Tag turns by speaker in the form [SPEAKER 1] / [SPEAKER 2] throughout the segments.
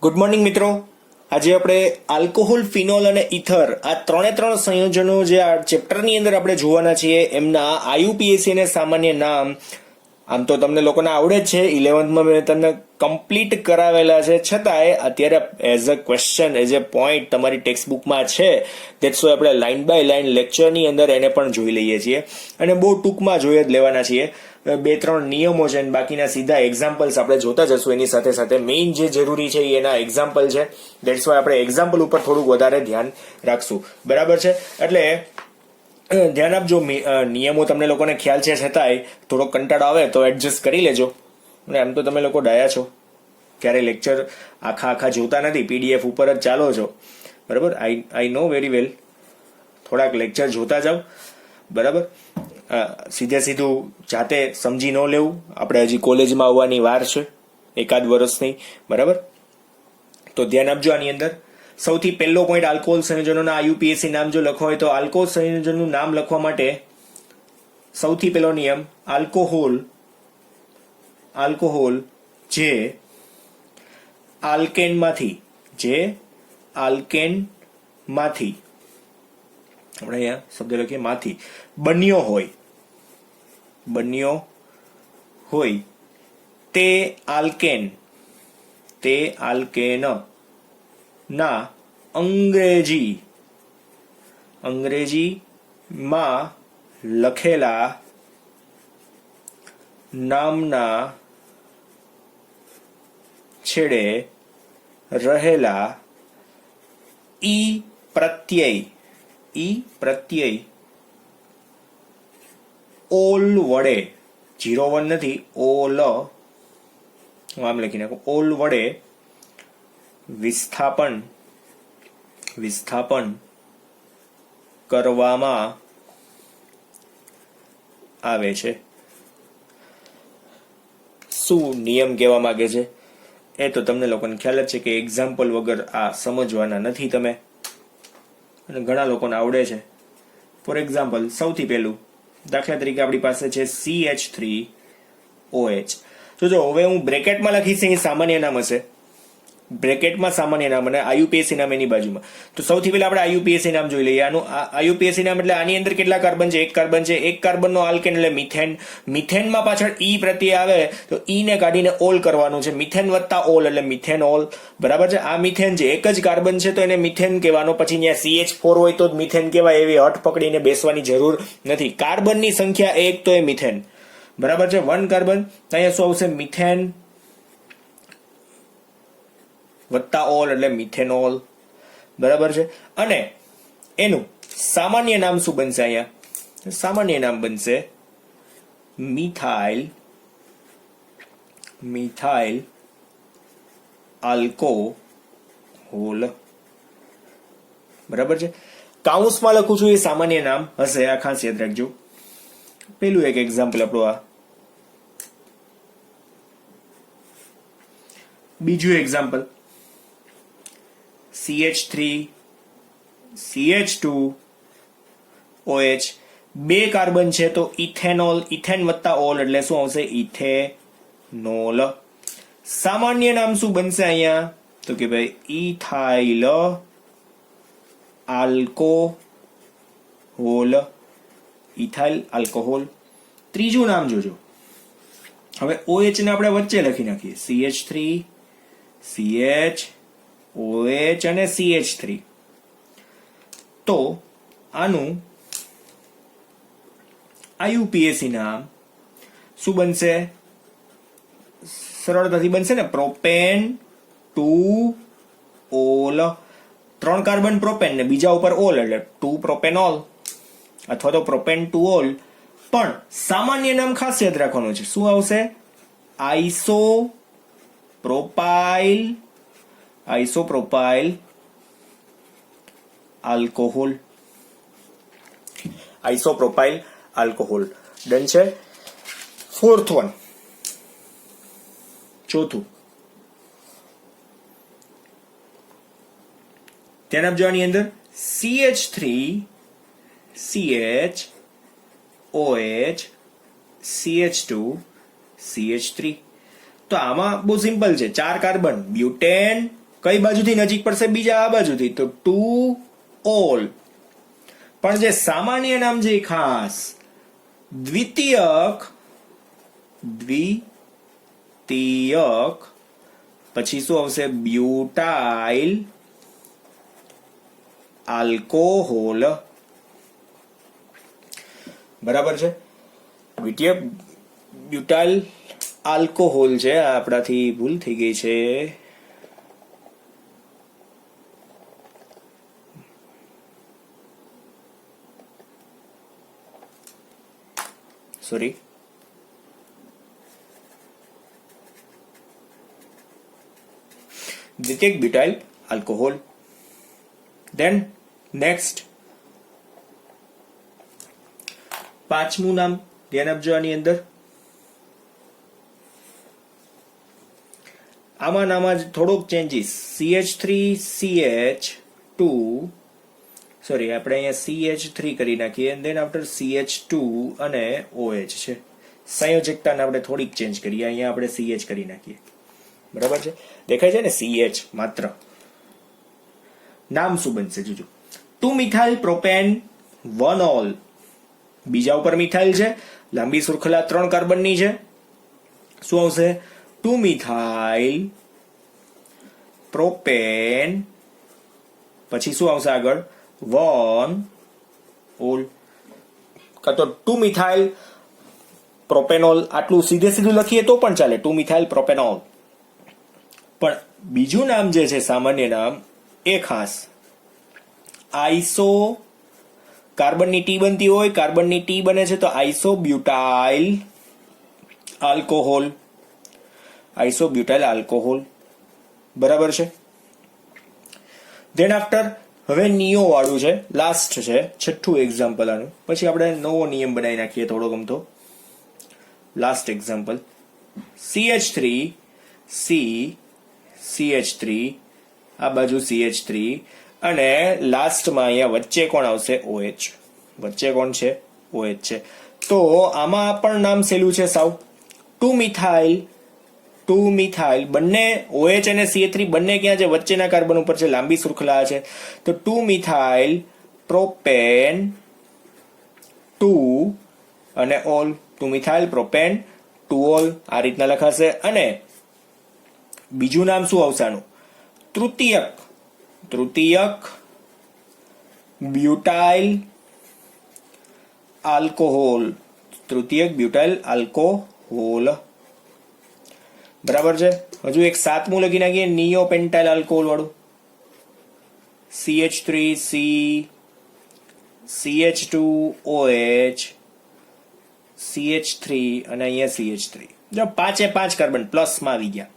[SPEAKER 1] Good morning મિત્રો. આજે આપણે આલ્કોહોલ, ફિનોલ અને ઇથર આ ત્રણ સંયોજનો જે આ ચેપ્ટરની અંદર આપણે જોવાના છીએ એમના આઈયુપીએસસી ને સામાન્ય નામ આમ તો તમને લોકોને આવડે જ છે. 11th મેં તમને કમ્પ્લીટ કરાવેલા છે, છતાંય અત્યારે as a question, as a point તમારી ટેક્સ્ટ બુકમાં છે. દેટ્સ વાય આપણે લાઇન બાય લાઇન લેક્ચરની અંદર એને પણ જોઈ લઈએ છીએ અને બહુ ટૂંકમાં જોઈ જ લેવાના છીએ. 2-3 નિયમો છે અને બાકીના સીધા એક્ઝામ્પલ્સ આપણે જોતા જશું. એની સાથે સાથે મેઇન જે જરૂરી છે એના એક્ઝામ્પલ છે. દેટ્સ વાય આપણે એક્ઝામ્પલ ઉપર થોડુંક વધારે ધ્યાન રાખશું. બરાબર છે? એટલે ધ્યાન આપજો. નિયમો તમને લોકોને ખ્યાલ છે, છતાંય થોડો કંટાળો આવે તો એડજસ્ટ કરી લેજો. અને આમ તો તમે લોકો ડાયા છો, ક્યારે લેક્ચર આખા જોતા નથી, પીડીએફ ઉપર જ ચાલો છો. બરાબર? આઈ નો વેરી વેલ. થોડાક લેક્ચર જોતા જાઓ. બરાબર? સીધું જાતે સમજી ન લેવું. આપણે હજી કોલેજમાં આવવાની વાર છે, એકાદ વર્ષની. બરાબર? તો ધ્યાન આપજો. આની અંદર સૌથી પહેલો પોઈન્ટ, આલ્કોહોલ સંયોજનોના આઈયુપીએસસી નામ જો લખવા હોય તો આલ્કોહોલ સંયોજનનું નામ લખવા માટે સૌથી પહેલો નિયમ, આલ્કોહોલ જે આલ્કેનમાંથી આપણે અહીંયા શબ્દ લખીએ માંથી બન્યો હોય તે આલ્કેન ના અંગ્રેજીમાં લખેલા નામના છેડે રહેલા ઈ પ્રત્યય ઓલ વડે, 01 નથી, ઓલ આમ લખી નાખો, ઓલ વડે વિસ્થાપન કરવામાં આવે છે. શું નિયમ કહેવા માંગે છે એ તો તમને લોકોને ખ્યાલ જ છે કે એક્ઝામ્પલ વગર આ સમજવાના નથી તમે, અને ઘણા લોકોને આવડે છે. ફોર એક્ઝામ્પલ, સૌથી પહેલું દાખલા તરીકે આપણી પાસે છે CH3OH. તો જો હવે હું બ્રેકેટમાં લખીશ, અહીં સામાન્ય નામ હશે, બ્રેકેટમાં સામાન્ય નામ અને આઈયુપીએસસી નામ એની બાજુમાં. તો સૌથી પહેલા આપણે આઈયુપીએસસી નામ જોઈ લઈએ. આનું આઈયુપીએસસી નામ એટલે આની અંદર કેટલા કાર્બન છે? 1 કાર્બન છે. 1 કાર્બનનો આલ્કેન એટલે મિથેન. મિથેનમાં પાછળ ઈ પ્રત્યય આવે તો ઈ ને કાઢીને ઓલ કરવાનું છે. મિથેન વત્તા ઓલ એટલે મિથેનોલ. બરાબર છે? આ મિથેન છે, એક જ કાર્બન છે તો એને મિથેન કહેવાનો. પછી ત્યાં CH4 હોય તો જ મિથેન કહેવાય, એવી હઠ પકડીને બેસવાની જરૂર નથી. કાર્બનની સંખ્યા 1 તો એ મિથેન. બરાબર છે? 1 કાર્બન, અહીંયા શું આવશે? મિથેન વત્તા ઓલ એટલે મિથેનોલ. બરાબર છે? અને એનું સામાન્ય નામ શું બનશે? અહીંયા સામાન્ય નામ બનશે મિથાઇલ આલ્કોહોલ. બરાબર છે? કાઉન્સમાં લખું છું એ સામાન્ય નામ હશે, આ ખાસ યાદ રાખજો. પેલું એક એક્ઝામ્પલ આપણું આ. બીજું એક્ઝામ્પલ, CH3CH2OH, 2 કાર્બન છે તો ઇથેનોલ. ઇથેન વત્તા ઓલ એટલે શું આવશે? ઇથેનોલ. સામાન્ય નામ શું બનશે અહીંયા? તો કે ભાઈ ઇથાઇલ આલ્કોહોલ. ત્રીજું નામ જોજો. હવે OH ને આપણે વચ્ચે લખી નાખીએ, CH3CHOH અને CH3. તો આનું આઈયુપીએસસી નામ શું બનશે? સરળતાથી બનશે ને, propane to all. 3 carbon propane ને બીજા ઉપર ઓલ એટલે 2 પ્રોપેનોલ અથવા તો પ્રોપેન ટુ ઓલ. પણ સામાન્ય નામ ખાસ યાદ રાખવાનું છે. શું આવશે? આઇસોપ્રોપાઇલ આલ્કોહોલ. ડન છે? 4th one, ચોથું, ધ્યાન આપજો. આની અંદર CH3CHOH CH2 CH3. તો આમાં બહુ સિમ્પલ છે, 4 કાર્બન, બ્યુટેન, કઈ બાજુથી નજીક પડશે? બીજા આ બાજુથી, તો ટુ ઓલ. પણ જે સામાન્ય નામ છે ખાસ દ્વિતીયક પછી શું આવશે? Butyl alcohol. બરાબર છે. દ્વિતીયક બ્યુટાઇલ આલ્કોહોલ છે. આપણાથી ભૂલ થઈ ગઈ છે. સોરી. દ્વિતીયક બ્યુટાઇલ આલ્કોહોલ. ધેન નેક્સ્ટ પાંચમું નામ ધ્યાન આપજો આની અંદર. આમાં થોડોક ચેન્જીસ. CH3CH2 સોરી, આપણે અહીંયા CH3 કરી નાખીએ એન્ડ ધેન આફ્ટર CH2 અને OH છે. સંયોજકતાને આપણે થોડીક ચેન્જ કરીએ. અહીંયા આપણે CH કરી નાખીએ. બરાબર છે. દેખાય છે ને CH માત્ર. નામ શું બનશે જોજો? 2-મિથાઇલ પ્રોપેન 1-ઓલ. બીજા ઉપર મિથાઇલ છે, લાંબી શૃંખલા 3 કાર્બનની છે. શું આવશે? 2-મિથાઇલ પ્રોપેન પછી શું આવશે આગળ? 1-ઓલ. કાં તો 2-મિથાઇલ પ્રોપેનોલ. આટલું સીધું લખીએ તો પણ ચાલે, 2-મિથાઇલ પ્રોપેનોલ. પણ બીજું નામ જે છે સામાન્ય નામ એ ખાસ આઈસો. કાર્બનની ટી બનતી હોય, કાર્બનની ટી બને છે તો આઈસોબ્યુટાઇલ આલ્કોહોલ. આઈસોબ્યુટાઇલ આલ્કોહોલ. બરાબર છે. ધેન આફ્ટર હવે નિયો વાળું છે, લાસ્ટ છે, છઠ્ઠું એક્ઝામ્પલ આનું. પછી આપણે નવો નિયમ બનાવી નાખીએ થોડો ગમતો. Last example CH3 C CH3, આ બાજુ CH3 અને લાસ્ટમાં અહીંયા વચ્ચે કોણ આવશે? OH. વચ્ચે કોણ છે? OH છે. તો આમાં પણ નામ સહેલું છે સાવ. 2-મિથાઇલ બંને OH અને CH3 બંને ક્યાં છે? વચ્ચેના કાર્બન ઉપર છે, લાંબી શૃંખલા છે. તો 2-મિથાઇલ પ્રોપેન 2 અને ઓલ. 2-મિથાઇલ પ્રોપેન 2-ઓલ આ રીતના લખાશે. અને બીજું નામ શું આવશે આનું? તૃતીયક બ્યુટાઇલ આલ્કોહોલ. તૃતીયક બ્યુટાઇલ આલ્કોહોલ. બરાબર છે. હજુ એક સાતમું લખી નાખીએ, નિયોપેન્ટાઇલ આલ્કોહોલ વાળું. CH3C CH2OH CH3 અને અહીંયા CH3. જો 5 કાર્બન પ્લસમાં આવી ગયા.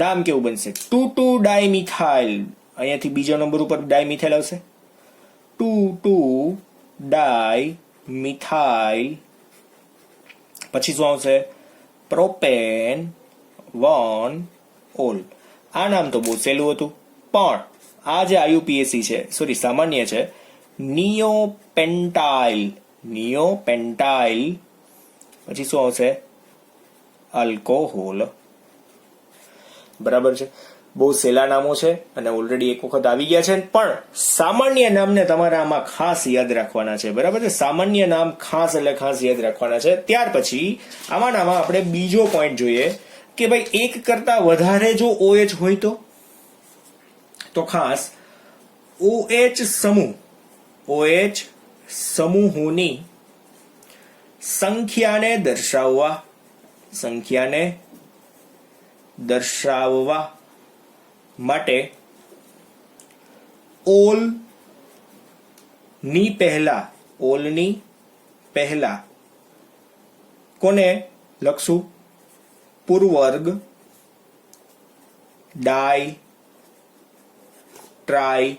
[SPEAKER 1] નામ કેવું બનશે? 2,2-ડાયમિથાઇલ. અહીંયાથી બીજા નંબર ઉપર ડાયમિથાઇલ આવશે. 2,2-ડાયમિથાઇલ પછી શું આવશે? પ્રોપેન 1-ઓલ. આ નામ તો બહુ સહેલું હતું, પણ આ જે IUPAC છે, સોરી સામાન્ય છે, નિયોપેન્ટાઇલ પછી શું આવશે? આલ્કોહોલ. બરાબર છે. બહુ સહેલા નામો છે અને ઓલરેડી એક વખત આવી ગયા છે, પણ સામાન્ય નામને તમારે આમાં ખાસ યાદ રાખવાના છે. બરાબર છે. સામાન્ય નામ ખાસ એટલે ખાસ યાદ રાખવાના છે. ત્યાર પછી આમાં આપણે બીજો પોઈન્ટ જોઈએ કે ભાઈ એક કરતા વધારે જો OH હોય તો ખાસ OH સમૂહોની સંખ્યાને દર્શાવવા માટે ઓલની પહેલા કોને લખશું? પૂર્વવર્ગ ડાય ટ્રાય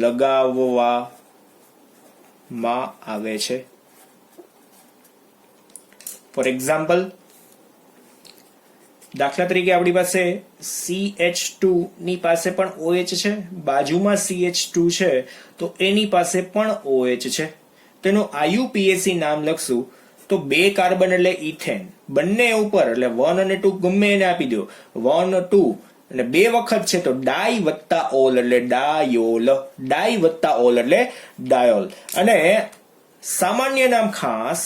[SPEAKER 1] લગાવવામાં આવે છે. ફોર એક્ઝામ્પલ, દાખલા તરીકે આપણી પાસે CH2 ની પાસે પણ OH છે, બાજુમાં CH2 છે તો એની પાસે પણ OH છે. તેનું IUPAC નામ લખશું તો 2 કાર્બન એટલે ઇથેન, બંને ઉપર એટલે 1 અને 2 ગમે એને આપી દો. 1 2 અને 2 વખત છે તો ડાઈ વત્તા ઓલ એટલે ડાયોલ, ડાઈ વત્તા ઓલ એટલે ડાયોલ. અને સામાન્ય નામ ખાસ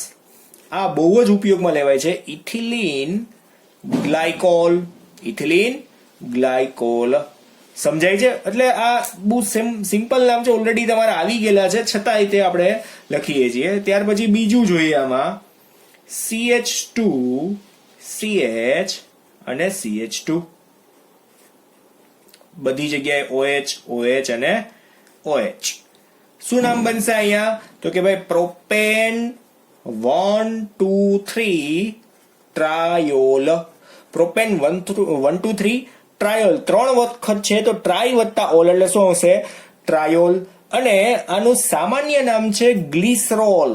[SPEAKER 1] આ બહુ જ ઉપયોગમાં લેવાય છે, ઇથિલિન ગ્લાયકોલ, ઇથિલિન ગ્લાયકોલ. સમજાય છે? એટલે આ બહુ સિમ્પલ નામ છે, ઓલરેડી તમારે આવી ગયેલા છે, છતાંય તે આપણે લખીએ છીએ. ત્યાર પછી બીજું જોઈએ આમાં CH2 CH અને CH2, બધી જગ્યાએ OH OH અને OH. શું નામ બનશે અહીંયા? તો કે ભાઈ પ્રોપેન 1 2 3 ટ્રાયોલ. પ્રોપેન 1 2 3 ટ્રાયોલ 3 વખત છે તો ટ્રાય વત્તા ઓલ એટલે શું આવશે? ટ્રાયોલ. અને આનું સામાન્ય નામ છે ગ્લિસરોલ,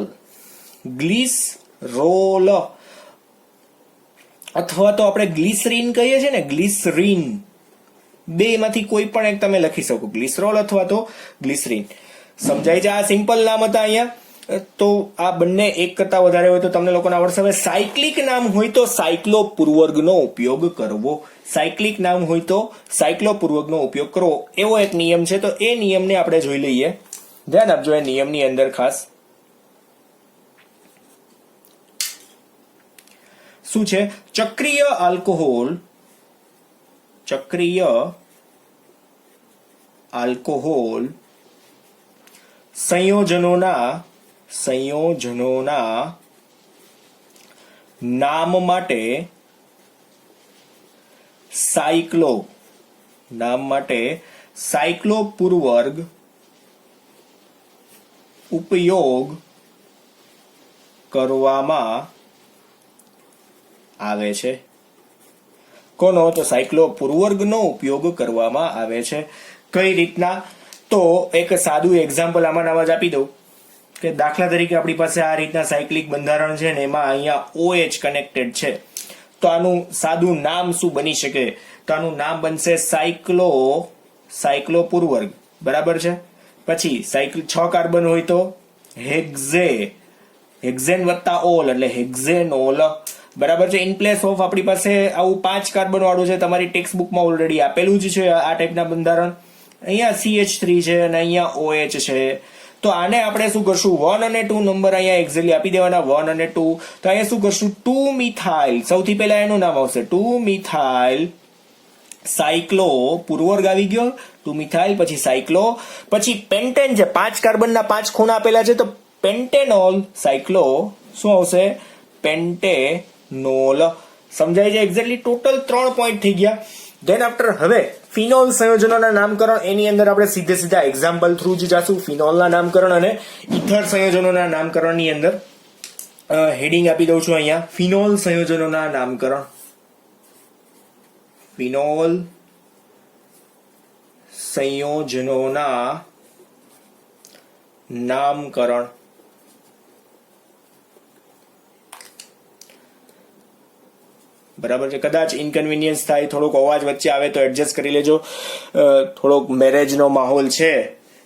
[SPEAKER 1] ગ્લિસરોલ, અથવા તો આપણે ગ્લિસરીન કહીએ છીએ ને, ગ્લિસરીન. બે માંથી કોઈ પણ એક તમે લખી શકો, ગ્લિસરોલ અથવા તો ગ્લિસરીન. સમજાય છે? આ સિમ્પલ નામ હતા અહીંયા. તો આ બંને એક કરતા વધારે હોય તો તમને લોકોને આવડશે. હવે સાયક્લિક નામ હોય તો સાયક્લો પૂર્વર્ગનો ઉપયોગ કરવો, સાયક્લિક નામ હોય તો સાયક્લો પૂર્વકનો ઉપયોગ કરવો, એવો એક નિયમ છે. તો એ નિયમને આપણે જોઈ લઈએ. ધ્યાન આપજો એ નિયમની અંદર ખાસ શું છે. ચક્રીય આલ્કોહોલ, ચક્રીય આલ્કોહોલ સંયોજનોના નામ માટે સાયક્લો પૂર્વર્ગ ઉપયોગ કરવામાં આવે છે. કોનો? તો સાયક્લો પૂર્વર્ગનો ઉપયોગ કરવામાં આવે છે. કઈ રીતના? તો એક સાદું એક્ઝામ્પલ આમાં જ આપી દઉં કે દાખલા તરીકે આપણી પાસે આ રીતના સાયક્લિક બંધારણ છે ને એમાં અહીંયા OH કનેક્ટેડ છે, તો આનું સાદું નામ શું બની શકે? તો આનું નામ બનશે સાયક્લો પૂર્વર્ગ. બરાબર છે? પછી 6 કાર્બન હોય તો હેક્ઝેન વત્તા ઓલ એટલે હેક્ઝેનોલ. બરાબર છે? ઇન પ્લેસ ઓફ આપણી પાસે આવું 5 કાર્બન વાળું છે, તમારી ટેક્સ્ટ બુકમાં ઓલરેડી આપેલું જ છે આ ટાઈપના બંધારણ. અહીંયા CH3 છે અને અહીંયા OH છે. તો આને આપણે શું કરશું? 1 અને 2 નંબર અહીંયા એક્ઝેક્ટલી આપી દેવાના, 1 અને 2. તો અહીંયા શું કરશું? 2 મિથાઇલ, સૌથી પહેલા એનું નામ આવશે 2 મિથાઇલ સાયક્લો, પૂર્વર્ગ આવી ગયો 2 મિથાઇલ, પછી સાયક્લો, પછી પેન્ટેન છે, 5 કાર્બનના 5 ખૂણા આપેલા છે તો પેન્ટેનોલ સાયક્લો શું આવશે? પેન્ટેનોલ. સમજાય છે? એક્ઝેક્ટલી ટોટલ 3 પોઈન્ટ થઈ ગયા. ધેન આફ્ટર હવે ફિનોલ સંયોજનોના નામકરણ, એની અંદર આપણે સીધા એક્ઝામ્પલ થ્રુ જ જાશું. ફિનોલના નામકરણ અને ઇથર સંયોજનોના નામકરણની અંદર હેડિંગ આપી દઉં છું અહીંયા, ફિનોલ સંયોજનોના નામકરણ. ફિનોલ સંયોજનોના નામકરણ. બરાબર છે? કદાચ ઇનકન્વીનિયન્સ થાય, થોડોક અવાજ વચ્ચે આવે તો એડજસ્ટ કરી લેજો. થોડોક મેરેજનો માહોલ છે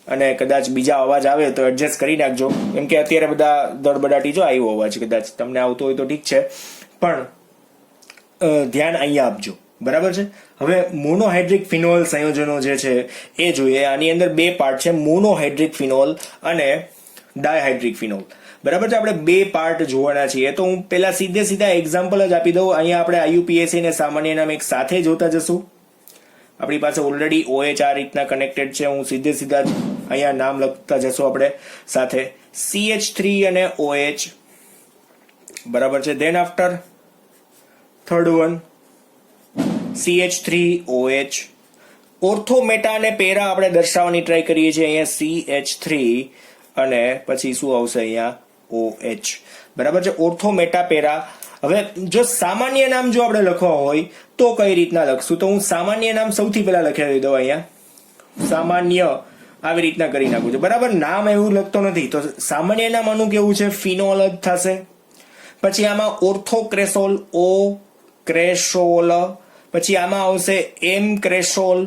[SPEAKER 1] અને કદાચ બીજા અવાજ આવે તો એડજસ્ટ કરી નાખજો, કેમ કે અત્યારે બધા દડબડાટી જો આવ્યો અવાજ, કદાચ તમને આવતો હોય તો ઠીક છે, પણ ધ્યાન અહીંયા આપજો. બરાબર છે? હવે મોનોહાઇડ્રિક ફિનોલ સંયોજનો જે છે એ જોઈએ. આની અંદર 2 પાર્ટ છે, મોનોહાઇડ્રિક ફિનોલ અને ડાયહાઇડ્રિક ફિનોલ. બરાબર છે? આપણે 2 પાર્ટ જોવાના છીએ. તો હું પેલા સીધા એક્ઝામ્પલ જ આપી દઉં. અહીંયા આપણે IUPAC ને સામાન્ય નામ એક સાથે જોતા જશું. આપણી પાસે ઓલરેડી OH આ રીતના કનેક્ટેડ છે, હું સીધા જ અહીંયા નામ લખતા જશું આપણે સાથે. CH3 અને OH. બરાબર છે? Than after third one CH3OH. Ortho meta અને પેરા આપણે દર્શાવવાની ટ્રાય કરીએ છીએ. અહીંયા CH3 અને પછી શું આવશે? અહીંયા OH. બરાબર છે? Ortho meta para. હવે જો સામાન્ય નામ જો આપણે લખવા હોય તો કઈ રીતના લખશું? તો હું સામાન્ય નામ સૌથી પહેલા લખી દઉં. અહીંયા સામાન્ય આવી રીતના કરી નાખું છું. બરાબર? નામ એવું લખતો નથી, તો સામાન્ય નામ આનું કેવું છે? ફિનોલ જ થશે. પછી આમાં ઓર્થોક્રેસોલ, O ક્રેસોલ, પછી આમાં આવશે M ક્રેસોલ,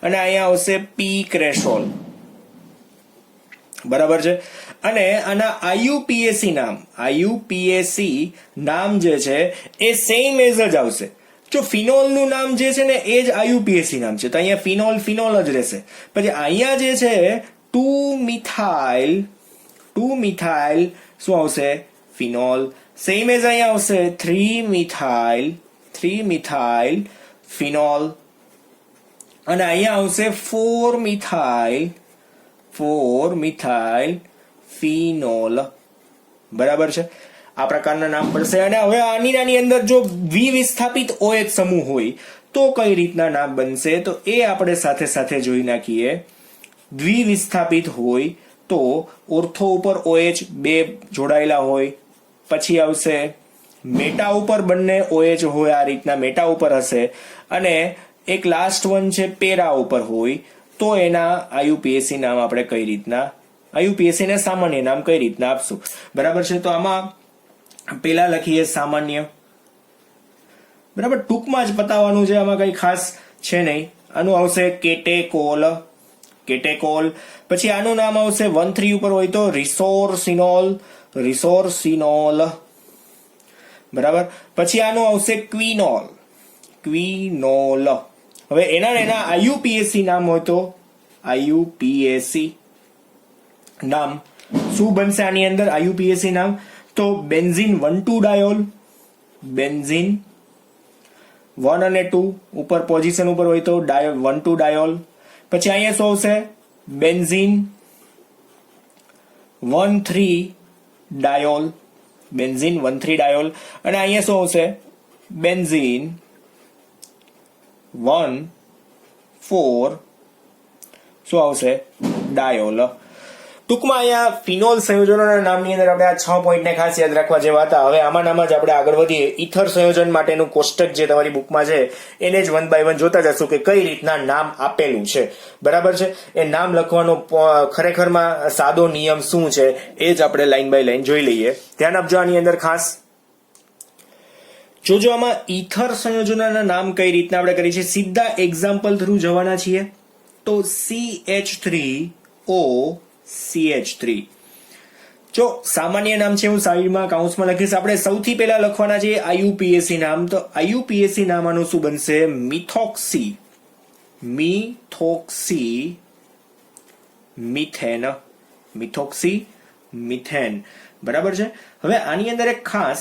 [SPEAKER 1] અને અહીંયા આવશે P ક્રેસોલ. બરાબર છે? અને આના IUPAC નામ જે છે એ સેમ એઝ જ આવશે. જો ફિનોલનું નામ જે છે ને એ જ આઈયુપીએસી નામ છે, તો અહીંયા ફિનોલ ફિનોલ જ રહેશે. પછી અહીંયા જે છે 2 મિથાઇલ શું આવશે? ફિનોલ. સેમ એઝ અહીંયા આવશે 3 મિથાઇલ ફિનોલ. અને અહીંયા આવશે 4 મિથાઇલ ફિનોલ. બરાબર છે? આ પ્રકારના નામ પડશે. અને હવે આની અંદર જો દ્વિવિસ્થાપિત OH સમૂહ હોય તો કઈ રીતના નામ બનશે, તો એ આપણે સાથે સાથે જોઈ નાખીએ. દ્વિવિસ્થાપિત હોય તો ઓર્થો ઉપર OH બે જોડાયેલા હોય, પછી આવશે મેટા ઉપર બંને OH હોય, આ રીતના મેટા ઉપર હશે, અને એક લાસ્ટ વન છે પેરા ઉપર હોય, તો એના આઈયુપીએસી નામ આપણે કઈ રીતના, આઈયુપીએસી ને સામાન્ય નામ કઈ રીતના આપશું. બરાબર છે? તો આમાં પેલા લખીએ સામાન્ય. બરાબર, ટૂંકમાં જ પતાવવાનું છે, આમાં કઈ ખાસ છે નહીં. આનું આવશે કેટેકોલ. પછી આનું નામ આવશે 1-3 ઉપર હોય તો રિસોર્સિનોલ. બરાબર. પછી આનું આવશે ક્વિનોલ. હવે એના આઈયુપીએસી નામ હોય તો આઈયુપીએસી નામ શું બનશે આની અંદર? આઈયુપીએસી નામ તો બેન્ઝીન 1,2 ડાયોલ. બેન્ઝીન 1 અને 2 ઉપર પોઝિશન ઉપર હોય તો 1,2 ડાયોલ. પછી અહીંયા શું આવશે? Benzene 1,3 diol. Benzene 1,3 diol. અને અહીંયા શું આવશે? બેન્ઝીન 1,4 શું આવશે? ડાયોલ. ટૂંકમાં અહીંયા ફિનોલ સંયોજનોના નામની અંદર આપણે આ 6 પોઈન્ટને ખાસ યાદ રાખવા જેવા હતા. હવે આમાં જ આપણે આગળ વધીએ. ઇથર સંયોજન માટેનું કોષ્ટક જે તમારી બુકમાં છે એને જ 1 બાય 1 જોતા જશું કે કઈ રીતના નામ આપેલું છે. બરાબર છે? એ નામ લખવાનો ખરેખરમાં સાદો નિયમ શું છે એ જ આપણે લાઈન બાય લાઈન જોઈ લઈએ. ધ્યાન આપજો આની અંદર ખાસ. જો આમાં ઇથર સંયોજનોના નામ કઈ રીતના આપણે કરીએ છીએ, સીધા એક્ઝામ્પલ થ્રુ જવાના છીએ. તો CH3O CH3 જો સામાન્ય નામ છે, હું સાઈડમાં કાઉન્સમાં લખીશ. આપણે સૌથી પહેલા લખવાના છે આઈયુપીએસી નામ. તો આઈયુપીએસી નામ આનું શું બનશે? Methoxy methane. બરાબર છે? હવે આની અંદર એક ખાસ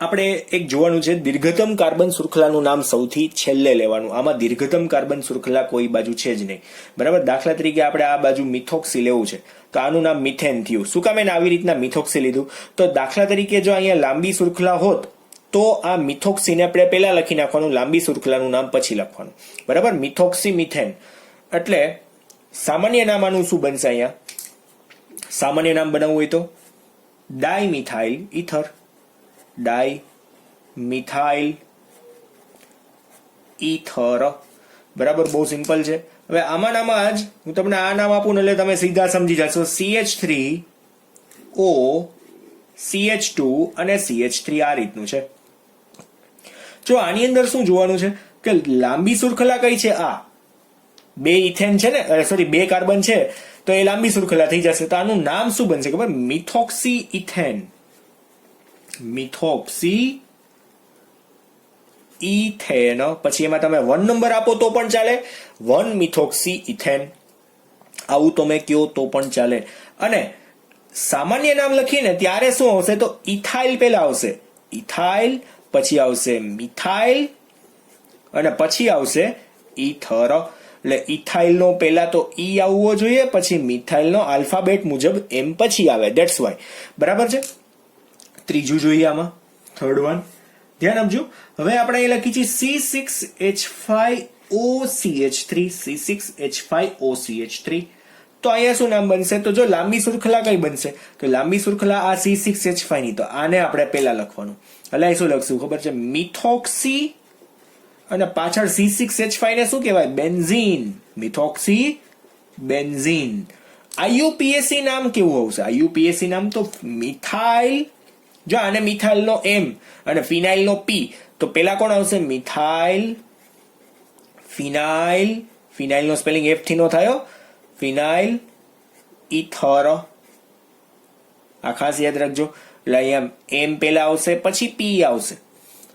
[SPEAKER 1] આપણે એક જોવાનું છે, દીર્ઘતમ કાર્બન શૃંખલાનું નામ સૌથી છેલ્લે લેવાનું. આમાં દીર્ઘતમ કાર્બન શૃંખલા કોઈ બાજુ છે જ નહીં. બરાબર? દાખલા તરીકે આપણે આ બાજુ મિથોક્સી લેવું છે તો આનું નામ મિથેન થયું. શું કામ એને આવી રીતના મિથોક્સી લીધું? તો દાખલા તરીકે જો અહીંયા લાંબી શૃંખલા હોત તો આ મિથોક્સીને આપણે પહેલા લખી નાખવાનું, લાંબી શૃંખલાનું નામ પછી લખવાનું. બરાબર? Methoxy methane. એટલે સામાન્ય નામ આનું શું બનશે? અહીંયા સામાન્ય નામ બનાવવું હોય તો ડાયમિથાઇલ ઇથર. Dimethyl ether. બરાબર? બહુ સિમ્પલ છે. હવે આમાં જ હું તમને આ નામ આપું ને એટલે તમે સીધા સમજી જશો. CH3O CH2 અને CH3 આ રીતનું છે. જો આની અંદર શું જોવાનું છે કે લાંબી શૃંખલા કઈ છે? આ બે ઇથેન છે ને, સોરી 2 કાર્બન છે તો એ લાંબી શૃંખલા થઈ જશે. તો આનું નામ શું બનશે ખબર? Methoxy ethane. Methoxy ethane. પછી એમાં તમે 1 નંબર આપો તો પણ ચાલે, 1 મિથોક્સી ઇથેન આવું તમે કયો તો પણ ચાલે. અને સામાન્ય નામ લખીને ત્યારે શું આવશે? તો ઇથાઇલ પહેલા આવશે. ઇથાઇલ પછી આવશે મિથાઇલ અને પછી આવશે ઇથર. એટલે ઇથાઇલ નો પહેલા તો ઈ આવવો જોઈએ, પછી મિથાઇલ નો આલ્ફાબેટ મુજબ એમ પછી આવે. That's why. બરાબર છે? ત્રીજું જોઈએ આમાં, થર્ડ વન. ધ્યાન આપજો. હવે આપણે અહીં લખી છે C6H5OCH3. C6H5OCH3. તો અહીંયા શું નામ બનશે? તો જો લાંબી શૃંખલા કઈ બનશે? તો લાંબી શૃંખલા આ C6H5 ની, તો આને આપણે પહેલા લખવાનું. એટલે શું લખશું ખબર છે? મિથોક્સી અને પાછળ C6H5 ને શું કહેવાય? બેન્ઝીન. Methoxy benzene. આઈયુપીએસી નામ કેવું આવશે? આઈયુપીએસી નામ તો મિથાઇલ. જો આને મિથાઇલ નો M અને ફિનાઇલ નો P, તો પેલા કોણ આવશે? મિથાઇલ. ફિનાઇલ. ફિનાઇલ નો સ્પેલિંગ F થી નો થયો. ફિનાઇલ ઇથર. આ ખાસ યાદ રાખજો. એટલે અહીંયા M પેલા આવશે પછી P આવશે.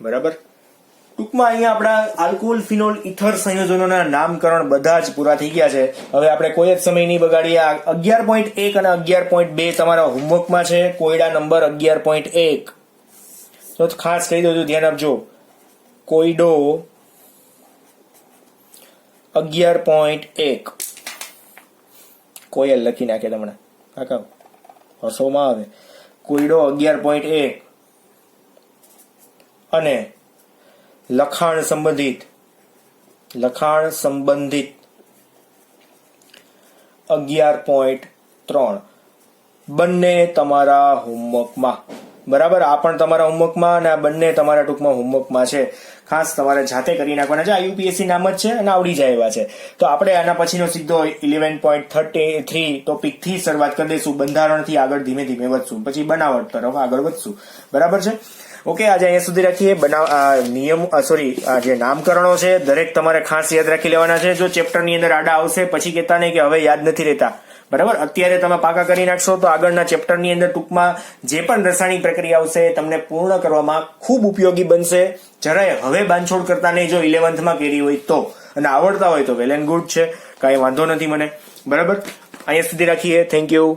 [SPEAKER 1] બરાબર. ટૂંકમાં અહીંયા આપણા આલ્કોહોલ ફિનોલ ઇથર સંયોજનોના નામકરણ બધા જ પૂરા થઈ ગયા છે. હવે આપણે કોઈ જ સમય નહીં બગાડીએ. 11.1 અને 11.2 તમારા હોમવર્કમાં છે. કોયડા નંબર 11.1 તો ખાસ કહી દઉં, ધ્યાન આપજો. કોયડો 11.1 કોયલ લખી નાખે તમને કાકા, હસોમાં આવે. કોયડો 11.1 અને લખાણ સંબંધિત 11.3 બંને તમારા હોમવર્કમાં. બરાબર, આ પણ તમારા હોમવર્કમાં અને આ બંને તમારા ટૂંકમાં હોમવર્કમાં છે. ખાસ તમારે જાતે કરી નાખવાના છે. આ યુપીએસસી નામ જ છે અને આવડી જાય એવા છે. તો આપણે આના પછીનો સીધો 11.33 ટોપિક થી શરૂઆત કરી દઈશું. બંધારણથી આગળ ધીમે ધીમે વધશું, પછી બનાવટ તરફ આગળ વધશું. બરાબર છે. ઓકે, આજે અહીંયા સુધી રાખીએ. આ જે નામકરણો છે દરેક તમારે ખાસ યાદ રાખી લેવાના છે. જો ચેપ્ટરની અંદર આડા આવશે પછી કહેતા નહીં કે હવે યાદ નથી રહેતા. બરાબર, અત્યારે તમે પાકા કરી નાખશો તો આગળના ચેપ્ટરની અંદર ટૂંકમાં જે પણ રસાયણિક પ્રક્રિયા આવશે તમને પૂર્ણ કરવામાં ખૂબ ઉપયોગી બનશે. જરાય હવે બાંધછોડ કરતા નહીં જો 11th કેરી હોય તો, અને આવડતા હોય તો વેલ એન્ડ ગુડ છે, કાંઈ વાંધો નથી મને. બરાબર, અહીંયા સુધી રાખીએ. Thank you.